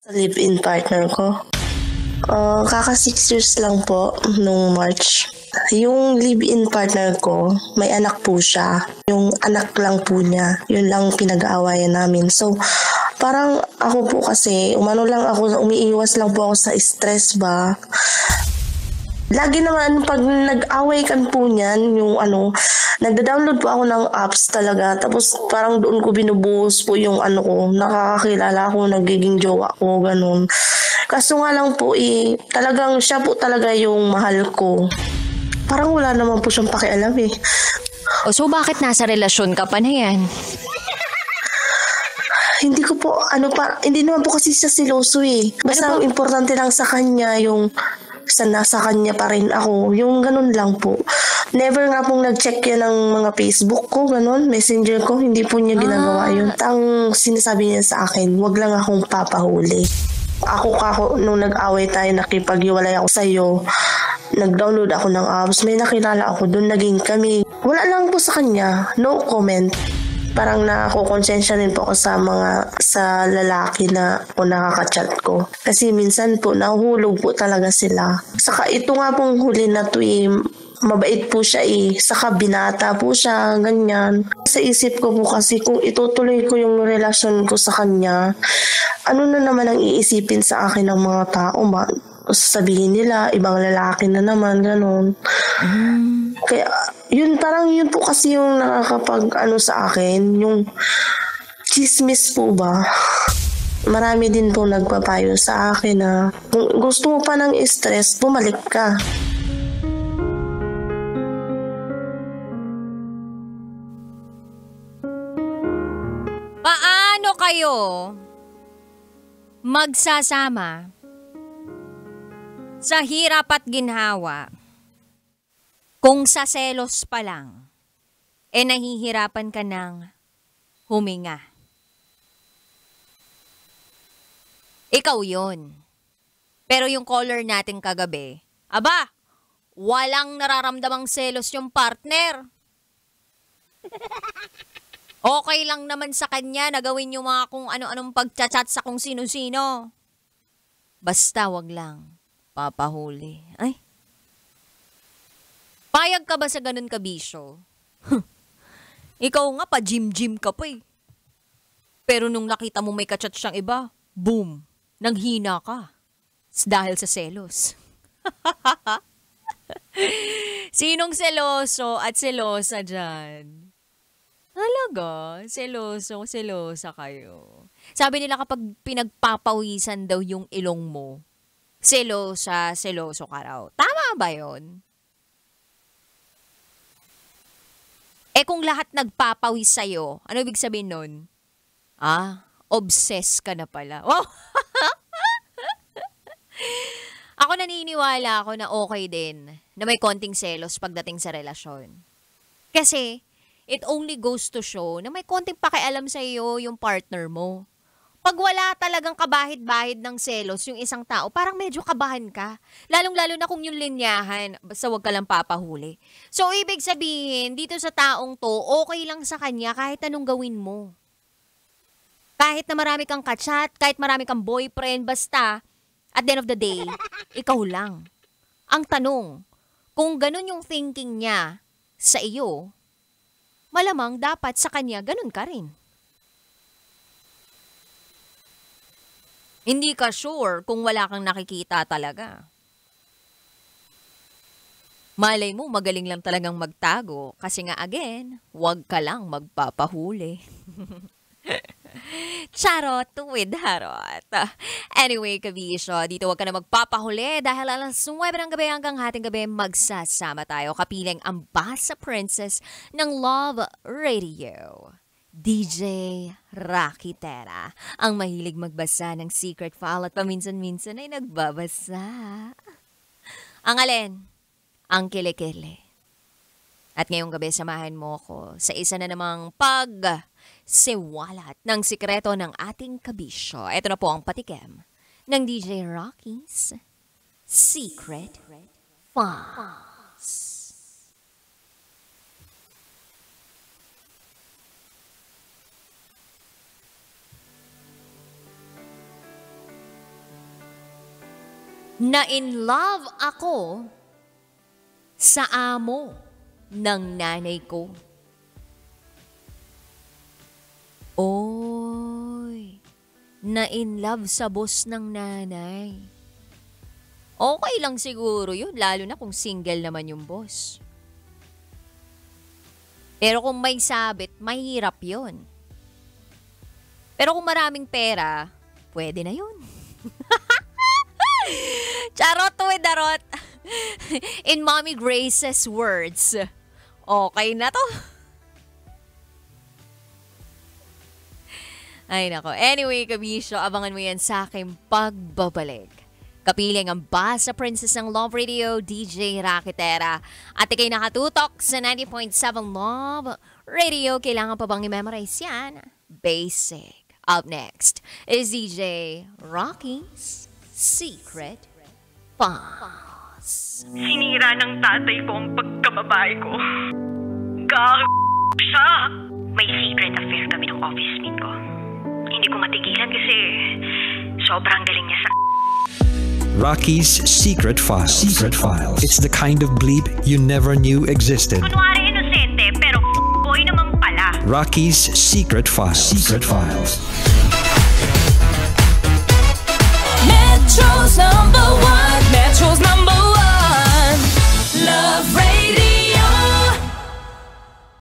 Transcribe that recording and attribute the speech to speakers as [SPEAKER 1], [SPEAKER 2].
[SPEAKER 1] Sa live-in partner ko. Kaka 6 years lang po nung March. Yung live-in partner ko, may anak po siya. Yung anak lang po niya, yun lang pinag-aawayan namin. So, parang ako po kasi, umiiwas lang po ako sa stress ba. Lagi naman pag nag-away kan po niyan, nagda-download po ako ng apps talaga. Tapos parang doon ko binubuhos po yung ko, nakakakilala ko, nagiging jowa ko, ganun. Kaso nga lang po talagang siya po talaga yung mahal ko. Parang wala naman po siyang pakialam eh.
[SPEAKER 2] So bakit nasa relasyon ka pa na yan?
[SPEAKER 1] Hindi naman po kasi siya seloso eh. Basta ang importante lang sa kanya yung nasa kanya pa rin ako. Yung ganun lang po. Never nga pong nag-check yan ng mga Facebook ko, ganun, messenger ko. Hindi po niya ginagawa yun. Ang sinasabi niya sa akin, wag lang akong papahuli. Nung nag-away tayo, nakipag-iwalay ako sa'yo, nag-download ako ng apps, may nakilala ako, doon naging kami. Wala lang po sa kanya, no comment. Parang nakukonsensya rin po ako sa lalaki na nakaka-chat ko. Kasi minsan po, nahuhulog po talaga sila. Saka ito nga pong huli na to mabait po siya Saka binata po siya, ganyan. Sa isip ko po kasi kung itutuloy ko yung relasyon ko sa kanya, ano na naman ang iisipin sa akin ng mga tao ba? Sabihin nila, ibang lalaki na naman, ganun. Kaya, yun po kasi yung nakakapag sa akin, yung chismis po ba? Marami din po nagpapayo sa akin na kung gusto mo pa ng stress, bumalik ka.
[SPEAKER 2] Paano kayo magsasama sa hirap at ginhawa kung sa selos pa lang nahihirapan ka ng huminga? Ikaw yun. Pero yung caller natin kagabi, walang nararamdamang selos yung partner. Okay lang naman sa kanya na gawin yung mga kung ano-anong pagchat-chat sa kung sino-sino. Basta wag lang papahuli. Ay. Payag ka ba sa ganun kabisyo? Ikaw nga pa gym-gym ka pa eh. Pero nung nakita mo may kachat siyang iba, boom, nanghina ka. Dahil sa selos. Sinong seloso at selosa dyan? Talaga? Selosa kayo. Sabi nila kapag pinagpapawisan daw yung ilong mo, seloso ka raw. Tama ba yun? Kung lahat nagpapawis sa'yo, ano ibig sabihin nun? Obsessed ka na pala. Wow! Ako naniniwala ako na okay din na may konting selos pagdating sa relasyon. Kasi, it only goes to show na may konting pakialam sa iyo yung partner mo. Pag wala talagang kabahid-bahid ng selos yung isang tao, parang medyo kabahan ka. Lalong-lalo na kung yung linyahan, basta wag ka lang papahuli. So, ibig sabihin, dito sa taong to, okay lang sa kanya kahit anong gawin mo. Kahit na marami kang kachat, kahit marami kang boyfriend, basta, at the end of the day, ikaw lang. Ang tanong, kung ganun yung thinking niya sa iyo, malamang dapat sa kanya ganun ka rin. Hindi ka sure kung wala kang nakikita talaga. Malay mo, magaling lang talagang magtago. Kasi nga again, wag ka lang magpapahuli. Charot with harot. Anyway, kabisyo, dito wag ka na magpapahuli dahil alas 9 ng gabi hanggang hating gabi magsasama tayo kapiling ang Basa Princess ng Love Radio. DJ Rocky Tera, ang mahilig magbasa ng secret file at paminsan-minsan ay nagbabasa. Ang alin? Ang kilikili. At ngayong gabi samahan mo ko sa isa na namang pag-siwalat ng sikreto ng ating kabisyo. Ito na po ang patikim ng DJ Rocky's Secret Files. na in love ako sa amo ng nanay ko. Oy, na in love sa boss ng nanay. Okay lang siguro yun, lalo na kung single naman yung boss. Pero kung may sabit, mahirap yun. Pero kung maraming pera, pwede na yun. Charot with darot. In Mommy Grace's words, okay na to. Ay nako. Anyway, kabisyo, abangan mo yan sa aking pagbabalik. Kapiling ang Basa Princess ng Love Radio, DJ Rakitera. At ikay nakatutok sa 90.7 Love Radio. Kailangan pa bang i-memorize yan? Basic. Up next is DJ Rocky's Secret Files.
[SPEAKER 3] Sinira ng tatay ko ang pagkababae ko. Siya! May secret affair kami ng office mate ko. Hindi ko matigilan kasi sobrang galing niya sa...
[SPEAKER 4] Rocky's Secret Files. Secret Files. It's the kind of bleep you never knew existed.
[SPEAKER 3] Kunwari inosente pero boy naman pala.
[SPEAKER 4] Rocky's Secret Files. Secret Files.